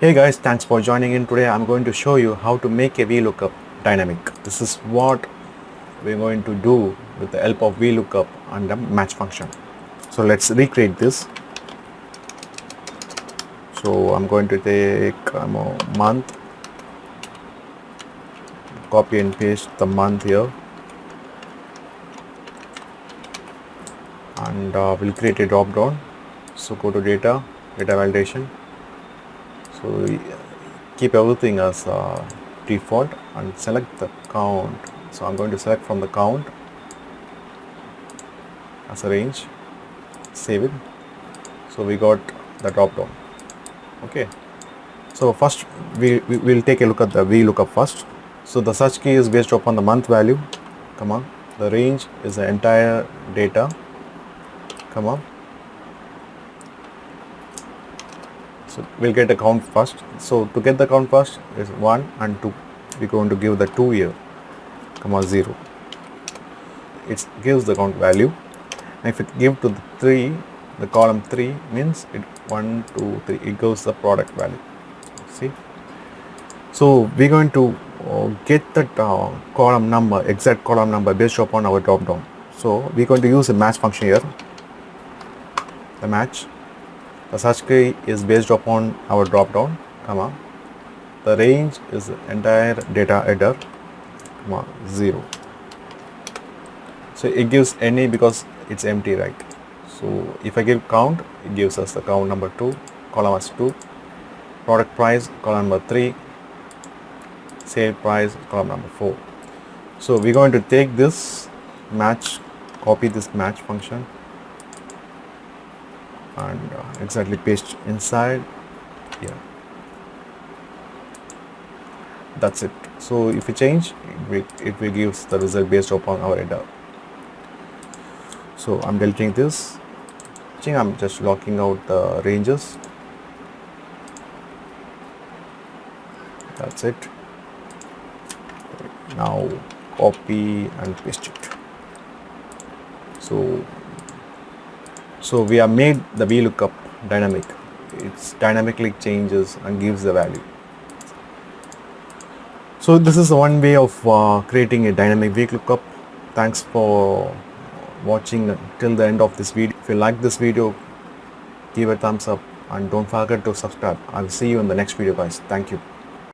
Hey guys, thanks for joining in. Today I'm going to show you how to make a VLOOKUP dynamic. This is what we're going to do with the help of VLOOKUP and the match function. So let's recreate this. So I'm going to take a month, copy and paste the month here, and we'll create a drop down. So go to data validation. So keep everything as default and select the count. So I'm going to select from the count as a range, save it. So we got the drop down. Okay, so first we'll take a look at the VLOOKUP first. So the search key is based upon the month value, the range is the entire data, so we'll get the count first. So to get the count first is 1 and 2. We're going to give the 2 here, 0. It gives the count value. And if it give to the 3, the column 3 means it 1, 2, 3. It gives the product value. See. So we're going to get that column number, exact column number based upon our drop down. So we're going to use a match function here. The match. The search key is based upon our drop down, the range is the entire data header, 0. So it gives any because it's empty, right? So if I give count, it gives us the count number 2, column as 2, product price, column number 3, sale price, column number 4. So we're going to take this match, copy this match function, and exactly paste inside here. That's it. So if we change, it will give the result based upon our header. So I'm deleting this. I'm just locking out the ranges. That's it. Now copy and paste it. So we have made the VLOOKUP dynamic. It dynamically changes and gives the value. So this is one way of creating a dynamic VLOOKUP. Thanks for watching till the end of this video. If you like this video, give a thumbs up and don't forget to subscribe. I'll see you in the next video, guys. Thank you.